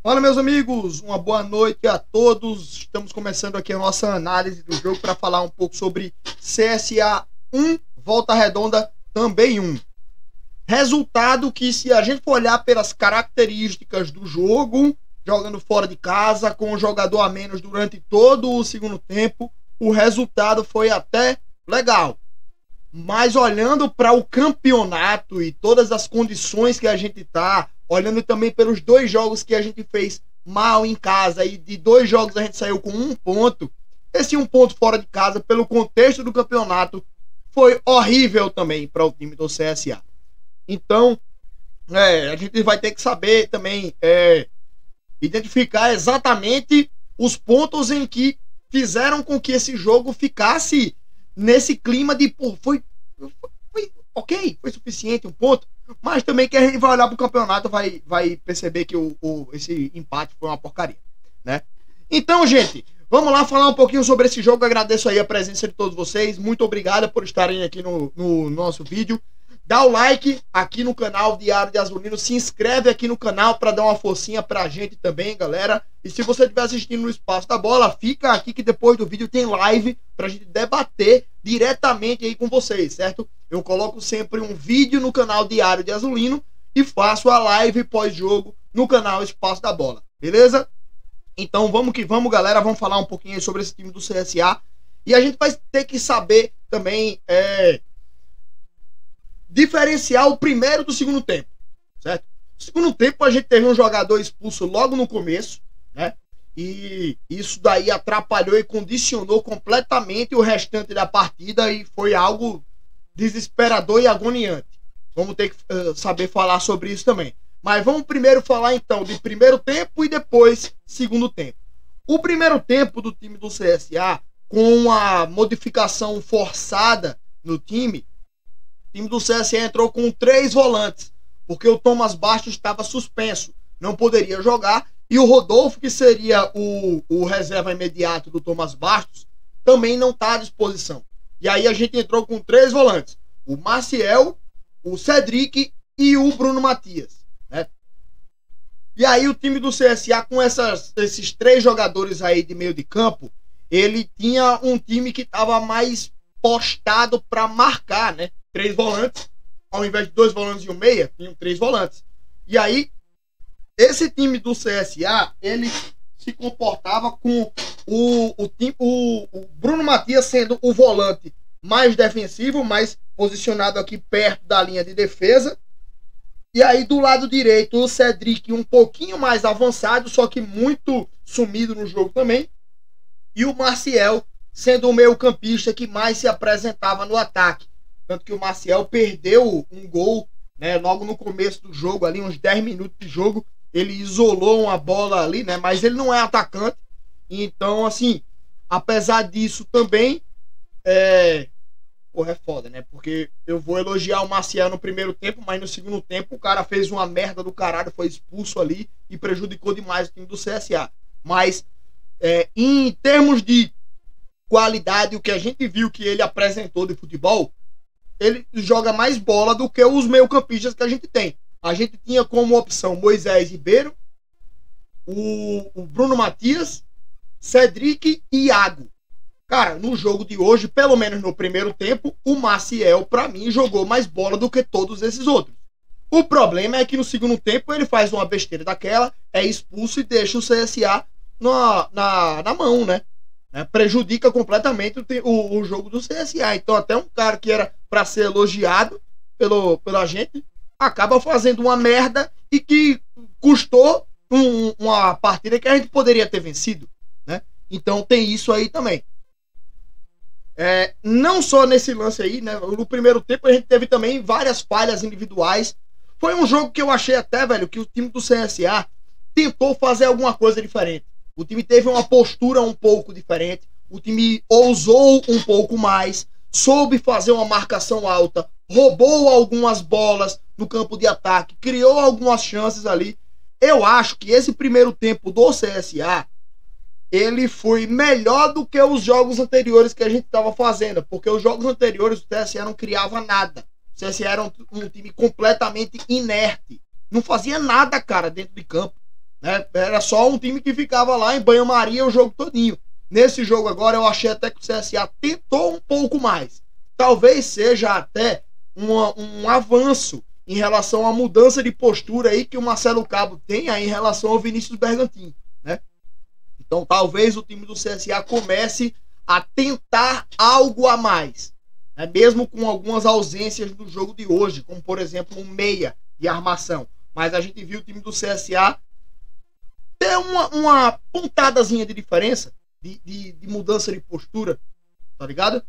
Fala, meus amigos, uma boa noite a todos. Estamos começando aqui a nossa análise do jogo para falar um pouco sobre CSA 1, Volta Redonda também 1. Resultado que, se a gente for olhar pelas características do jogo, jogando fora de casa, com um jogador a menos durante todo o segundo tempo, o resultado foi até legal. Mas olhando para o campeonato e todas as condições que a gente está, olhando também pelos dois jogos que a gente fez mal em casa e de dois jogos a gente saiu com um ponto, esse um ponto fora de casa, pelo contexto do campeonato, foi horrível também para o time do CSA. Então, a gente vai ter que saber também identificar exatamente os pontos em que fizeram com que esse jogo ficasse nesse clima de, pô, foi ok, foi suficiente um ponto, mas também que a gente vai olhar pro campeonato vai perceber que esse empate foi uma porcaria, né? Então, gente, vamos lá falar um pouquinho sobre esse jogo. Eu agradeço aí a presença de todos vocês, muito obrigado por estarem aqui no nosso vídeo. Dá o like aqui no canal Diário de Azulino, se inscreve aqui no canal para dar uma forcinha pra gente também, galera. E se você estiver assistindo no Espaço da Bola, fica aqui que depois do vídeo tem live pra gente debater diretamente aí com vocês, certo? Eu coloco sempre um vídeo no canal Diário de Azulino e faço a live pós-jogo no canal Espaço da Bola, beleza? Então vamos que vamos, galera, vamos falar um pouquinho aí sobre esse time do CSA. E a gente vai ter que saber também diferenciar o primeiro do segundo tempo, certo? No segundo tempo a gente teve um jogador expulso logo no começo, né? E isso daí atrapalhou e condicionou completamente o restante da partida e foi algo desesperador e agoniante. Vamos ter que saber falar sobre isso também. Mas vamos primeiro falar então de primeiro tempo e depois segundo tempo. O primeiro tempo do time do CSA, com a modificação forçada no time, o time do CSA entrou com 3 volantes, porque o Thomas Bastos estava suspenso, não poderia jogar, e o Rodolfo, que seria o reserva imediato do Thomas Bastos, também não está à disposição. E aí a gente entrou com 3 volantes, o Maciel, o Cedric e o Bruno Matias, né? E aí o time do CSA, com esses 3 jogadores aí de meio de campo, ele tinha um time que estava mais postado para marcar, né? 3 volantes, ao invés de 2 volantes e um meia, tinham 3 volantes. E aí, esse time do CSA, ele se comportava com o Bruno Matias sendo o volante mais defensivo, mais posicionado aqui perto da linha de defesa. E aí, do lado direito, o Cedric um pouquinho mais avançado, só que muito sumido no jogo também. E o Maciel sendo o meio campista que mais se apresentava no ataque. Tanto que o Maciel perdeu um gol, né, logo no começo do jogo, ali uns 10 minutos de jogo, ele isolou uma bola ali, né, mas ele não é atacante. Então, assim, apesar disso também, porra, é foda, né, porque eu vou elogiar o Maciel no primeiro tempo, mas no segundo tempo o cara fez uma merda do caralho, foi expulso ali e prejudicou demais o time do CSA. Mas, em termos de qualidade, o que a gente viu que ele apresentou de futebol, ele joga mais bola do que os meio-campistas que a gente tem. A gente tinha como opção Moisés Ribeiro, o Bruno Matias, Cedric e Iago. Cara, no jogo de hoje, pelo menos no primeiro tempo, o Maciel, pra mim, jogou mais bola do que todos esses outros. O problema é que no segundo tempo ele faz uma besteira daquela, é expulso e deixa o CSA na mão, né? Prejudica completamente o jogo do CSA. Então até um cara que era para ser elogiado pela gente acaba fazendo uma merda e que custou uma partida que a gente poderia ter vencido, né? Então tem isso aí também. Não só nesse lance aí, né? No primeiro tempo a gente teve também várias falhas individuais. Foi um jogo que eu achei até, velho, que o time do CSA tentou fazer alguma coisa diferente. O time teve uma postura um pouco diferente, o time ousou um pouco mais, soube fazer uma marcação alta, roubou algumas bolas no campo de ataque, criou algumas chances ali. Eu acho que esse primeiro tempo do CSA, ele foi melhor do que os jogos anteriores que a gente estava fazendo, porque os jogos anteriores o CSA não criava nada. O CSA era um time completamente inerte, não fazia nada, cara, dentro de campo. né? Era só um time que ficava lá em banho-maria o jogo todinho. Nesse jogo agora eu achei até que o CSA tentou um pouco mais. Talvez seja até um avanço em relação à mudança de postura aí que o Marcelo Cabo tem aí em relação ao Vinícius Bergantin, né? Então talvez o time do CSA comece a tentar algo a mais, né? Mesmo com algumas ausências do jogo de hoje, como por exemplo um meia de armação. Mas a gente viu o time do CSA ter uma pontadazinha de diferença, de mudança de postura, tá ligado?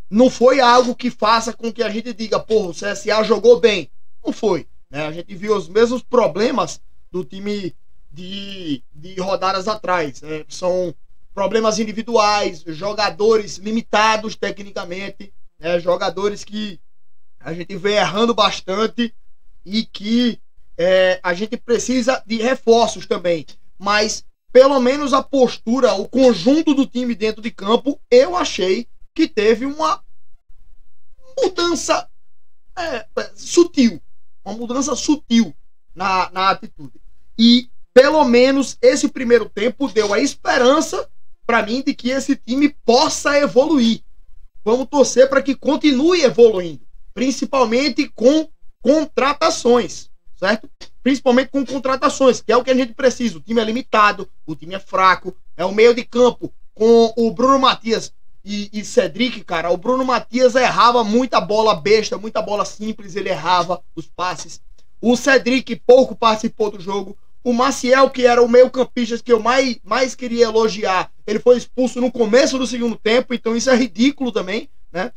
Não foi algo que faça com que a gente diga, porra, o CSA jogou bem. Não foi, né? A gente viu os mesmos problemas do time de rodadas atrás, né? São problemas individuais, jogadores limitados tecnicamente, né? Jogadores que a gente vê errando bastante e que a gente precisa de reforços também. Mas pelo menos a postura, o conjunto do time dentro de campo, eu achei que teve uma mudança sutil. Uma mudança sutil na atitude. E pelo menos esse primeiro tempo deu a esperança para mim de que esse time possa evoluir. Vamos torcer para que continue evoluindo, principalmente com contratações, certo? Principalmente com contratações, que é o que a gente precisa. O time é limitado, o time é fraco, é o meio de campo com o Bruno Matias e Cedric, cara. O Bruno Matias errava muita bola besta, muita bola simples, ele errava os passes. O Cedric pouco participou do jogo. O Maciel, que era o meio campista que eu mais queria elogiar, ele foi expulso no começo do segundo tempo, então isso é ridículo também, né?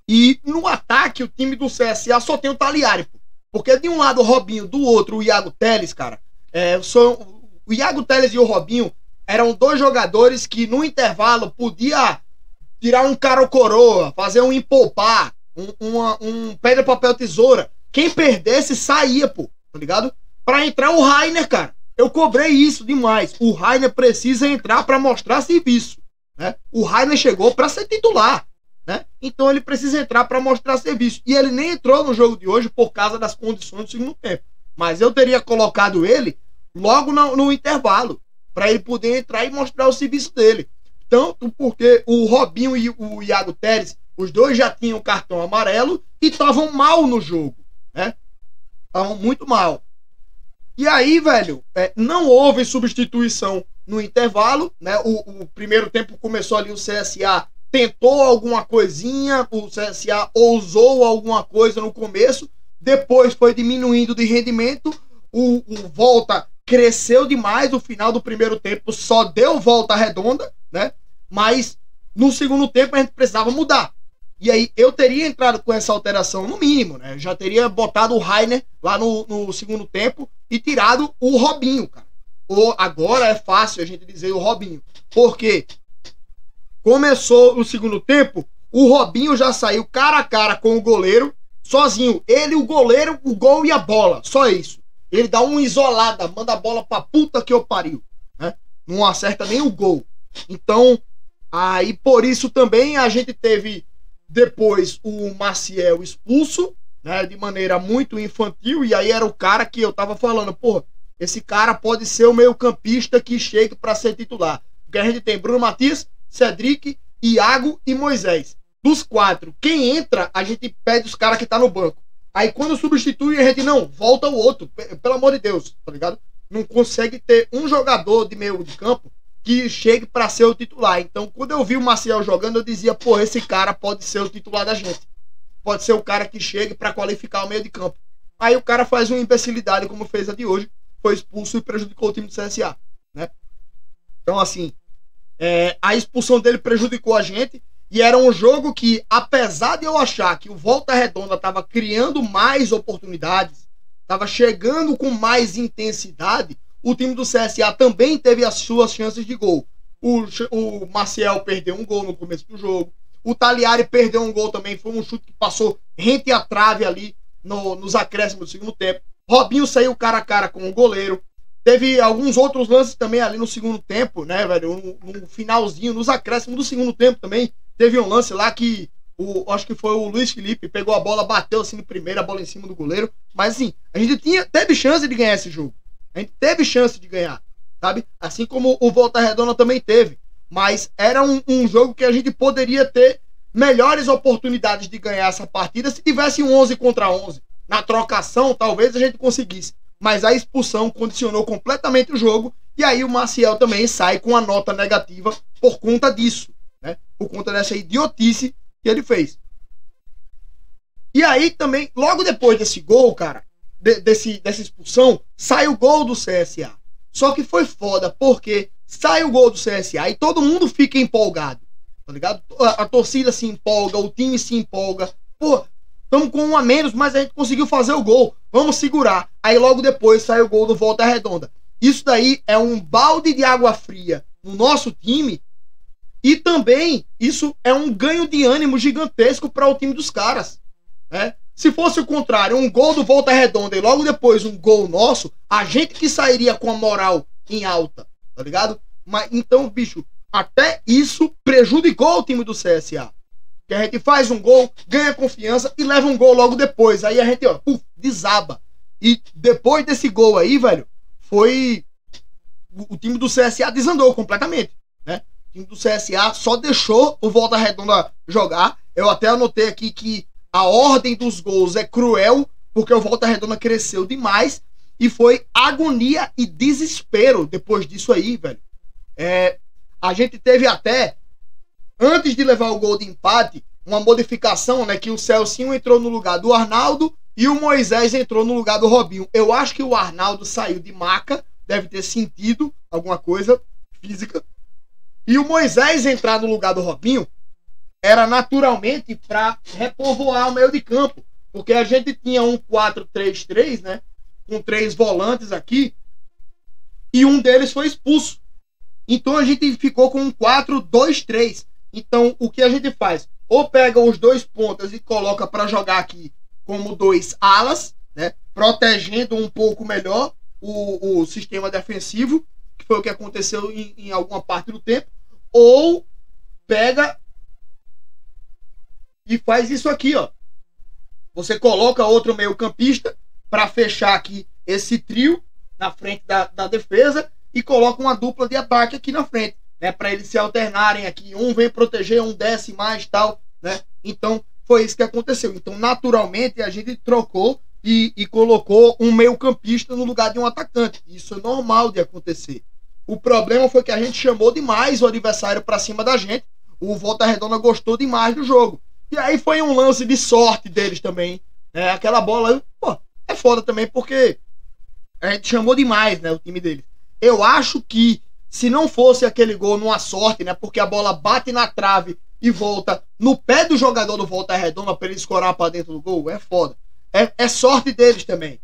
E no ataque, o time do CSA só tem o Taliari, pô. Porque de um lado o Robinho, do outro o Iago Teles, cara. O Iago Teles e o Robinho eram dois jogadores que no intervalo podia tirar um cara ou coroa, fazer um empolpar, um pedra, papel, tesoura. Quem perdesse saía, pô, tá ligado? Pra entrar o Rainer, cara. Eu cobrei isso demais. O Rainer precisa entrar pra mostrar serviço, né? O Rainer chegou pra ser titular, né? Então ele precisa entrar para mostrar serviço. E ele nem entrou no jogo de hoje por causa das condições do segundo tempo. Mas eu teria colocado ele logo no intervalo, para ele poder entrar e mostrar o serviço dele. Tanto porque o Robinho e o Iago Teres, os dois já tinham cartão amarelo e estavam mal no jogo, né? Estavam muito mal. E aí, velho, não houve substituição no intervalo, né? O primeiro tempo começou ali, o CSA tentou alguma coisinha, o CSA ousou alguma coisa no começo, depois foi diminuindo de rendimento, o Volta cresceu demais, no final do primeiro tempo só deu volta redonda, né? Mas no segundo tempo a gente precisava mudar. E aí eu teria entrado com essa alteração no mínimo, né? Eu já teria botado o Rainer lá no segundo tempo e tirado o Robinho, cara. Agora é fácil a gente dizer o Robinho, porque começou o segundo tempo, o Robinho já saiu cara a cara com o goleiro, sozinho. Ele, o goleiro, o gol e a bola. Só isso. Ele dá uma isolada, manda a bola pra puta que eu pariu, né? Não acerta nem o gol. Então, aí por isso também a gente teve depois o Maciel expulso, né? De maneira muito infantil. E aí era o cara que eu tava falando, pô, esse cara pode ser o meio campista que chega pra ser titular. Porque a gente tem Bruno Matias, Cedric, Iago e Moisés. Dos quatro, quem entra, a gente pede os caras que tá no banco. Aí quando substitui, a gente não, volta o outro. Pelo amor de Deus, tá ligado? Não consegue ter um jogador de meio de campo que chegue pra ser o titular. Então, quando eu vi o Maciel jogando, eu dizia, pô, esse cara pode ser o titular da gente. Pode ser o cara que chegue pra qualificar o meio de campo. Aí o cara faz uma imbecilidade como fez a de hoje, foi expulso e prejudicou o time do CSA, né? Então, assim, a expulsão dele prejudicou a gente. E era um jogo que, apesar de eu achar que o Volta Redonda estava criando mais oportunidades, estava chegando com mais intensidade, o time do CSA também teve as suas chances de gol. O Maciel perdeu um gol no começo do jogo. O Taliari perdeu um gol também. Foi um chute que passou rente à trave ali nos acréscimos do segundo tempo. Robinho saiu cara a cara com o goleiro. Teve alguns outros lances também ali no segundo tempo, né, velho? No finalzinho, nos acréscimos do segundo tempo também. Teve um lance lá que acho que foi o Luiz Felipe, pegou a bola, bateu assim no primeiro, a bola em cima do goleiro. Mas assim, a gente teve chance de ganhar esse jogo. A gente teve chance de ganhar, sabe? Assim como o Volta Redonda também teve. Mas era um jogo que a gente poderia ter melhores oportunidades de ganhar essa partida se tivesse um 11 contra 11. Na trocação, talvez a gente conseguisse. Mas a expulsão condicionou completamente o jogo. E aí o Maciel também sai com a nota negativa por conta disso, né? Por conta dessa idiotice que ele fez. E aí também, logo depois desse gol, cara, dessa expulsão, sai o gol do CSA. Só que foi foda, porque sai o gol do CSA e todo mundo fica empolgado, tá ligado? A torcida se empolga, o time se empolga. Pô, estamos com um a menos, mas a gente conseguiu fazer o gol. Vamos segurar. Aí logo depois sai o gol do Volta Redonda. Isso daí é um balde de água fria no nosso time. E também isso é um ganho de ânimo gigantesco para o time dos caras, né? Se fosse o contrário, um gol do Volta Redonda e logo depois um gol nosso, a gente que sairia com a moral em alta, tá ligado? Mas então, bicho, até isso prejudicou o time do CSA. Que a gente faz um gol, ganha confiança e leva um gol logo depois. Aí a gente, ó, desaba. E depois desse gol aí, velho, foi... O time do CSA desandou completamente, né? O time do CSA só deixou o Volta Redonda jogar. Eu até anotei aqui que a ordem dos gols é cruel, porque o Volta Redonda cresceu demais e foi agonia e desespero depois disso aí, velho. A gente teve até, antes de levar o gol de empate, uma modificação, né? Que o Celcinho entrou no lugar do Arnaldo e o Moisés entrou no lugar do Robinho. Eu acho que o Arnaldo saiu de maca, deve ter sentido alguma coisa física. E o Moisés entrar no lugar do Robinho era naturalmente para repovoar o meio de campo. Porque a gente tinha um 4-3-3, né? Com 3 volantes aqui. E um deles foi expulso. Então a gente ficou com um 4-2-3. Então o que a gente faz? Ou pega os 2 pontas e coloca para jogar aqui como 2 alas, né? Protegendo um pouco melhor o sistema defensivo, que foi o que aconteceu em alguma parte do tempo. Ou pega e faz isso aqui, ó. Você coloca outro meio campista para fechar aqui esse trio na frente da defesa e coloca uma dupla de ataque aqui na frente, né? Para eles se alternarem aqui. Um vem proteger, um desce mais tal, né? Então foi isso que aconteceu. Então naturalmente a gente trocou e colocou um meio campista no lugar de um atacante. Isso é normal de acontecer. O problema foi que a gente chamou demais o adversário para cima da gente. O Volta Redonda gostou demais do jogo. E aí foi um lance de sorte deles também, né? Aquela bola, pô, é foda também porque a gente chamou demais, né, o time deles. Eu acho que se não fosse aquele gol numa sorte, né, porque a bola bate na trave e volta no pé do jogador do Volta Redonda para ele escorar para dentro do gol, é foda. É sorte deles também.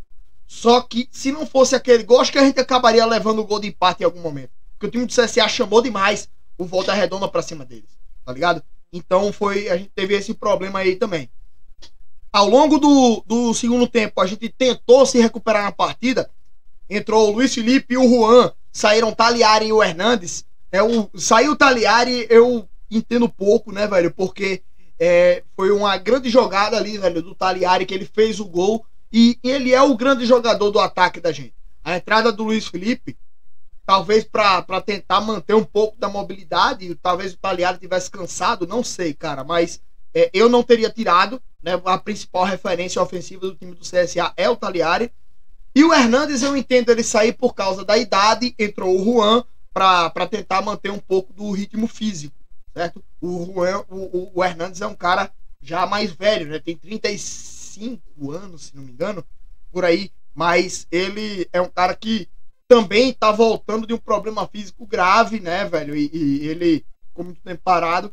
Só que se não fosse aquele gol, acho que a gente acabaria levando o gol de empate em algum momento. Porque o time do CSA chamou demais o Volta Redonda para cima deles, tá ligado? Então a gente teve esse problema aí também. Ao longo do segundo tempo, a gente tentou se recuperar na partida. Entrou o Luiz Felipe e o Juan. Saíram o Taliari e o Hernandes. Saiu o Taliari, eu entendo pouco, né, velho? Porque foi uma grande jogada ali, velho, do Taliari, que ele fez o gol. E ele é o grande jogador do ataque da gente. A entrada do Luiz Felipe, talvez para tentar manter um pouco da mobilidade, talvez o Taliari tivesse cansado, não sei, cara, mas eu não teria tirado, né? A principal referência ofensiva do time do CSA é o Taliari. E o Hernandes, eu entendo ele sair por causa da idade, entrou o Juan para tentar manter um pouco do ritmo físico, certo? O Hernandes é um cara já mais velho, né? Tem 35 anos, se não me engano, por aí, mas ele é um cara que também tá voltando de um problema físico grave, né, velho? E ele ficou muito tempo parado.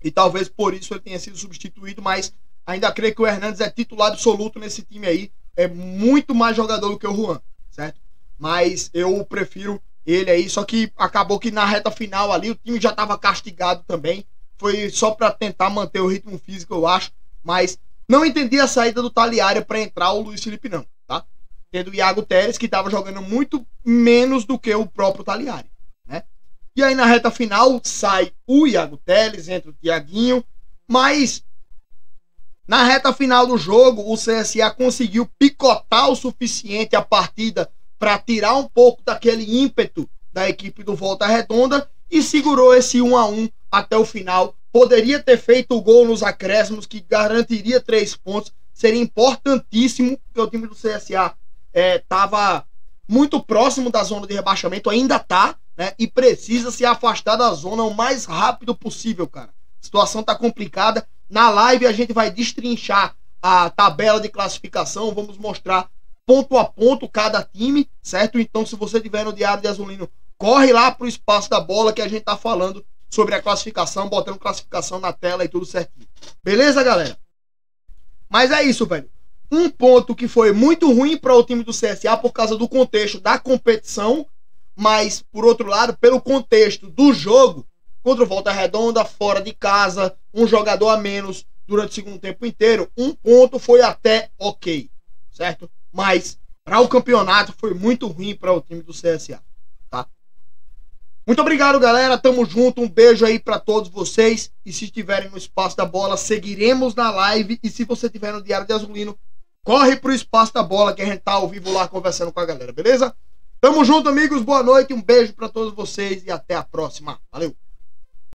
E talvez por isso ele tenha sido substituído, mas ainda creio que o Hernandes é titular absoluto nesse time aí. É muito mais jogador do que o Juan, certo? Mas eu prefiro ele aí. Só que acabou que na reta final ali o time já tava castigado também. Foi só para tentar manter o ritmo físico, eu acho. Mas não entendi a saída do Taliari para entrar o Luiz Felipe, não, tá? Tendo o Iago Teres, que estava jogando muito menos do que o próprio Taliari, né? E aí na reta final sai o Iago Teres, entra o Thiaguinho, mas na reta final do jogo o CSA conseguiu picotar o suficiente a partida para tirar um pouco daquele ímpeto da equipe do Volta Redonda e segurou esse 1-1 até o final. Poderia ter feito o gol nos acréscimos, que garantiria 3 pontos. Seria importantíssimo, porque o time do CSA estava muito próximo da zona de rebaixamento, ainda está, né? E precisa se afastar da zona o mais rápido possível, cara. A situação tá complicada. Na live a gente vai destrinchar a tabela de classificação, vamos mostrar ponto a ponto cada time, certo? Então, se você tiver no Diário de Azulino, corre lá pro Espaço da Bola que a gente tá falando sobre a classificação, botando classificação na tela e tudo certinho. Beleza, galera? Mas é isso, velho. Um ponto que foi muito ruim para o time do CSA por causa do contexto da competição, mas, por outro lado, pelo contexto do jogo, contra o Volta Redonda, fora de casa, um jogador a menos durante o segundo tempo inteiro, um ponto foi até ok, certo? Mas, para o campeonato, foi muito ruim para o time do CSA, tá? Muito obrigado, galera. Tamo junto. Um beijo aí para todos vocês. E se estiverem no Espaço da Bola, seguiremos na live. E se você estiver no Diário de Azulino, corre pro Espaço da Bola, que a gente tá ao vivo lá conversando com a galera, beleza? Tamo junto, amigos. Boa noite. Um beijo para todos vocês e até a próxima. Valeu!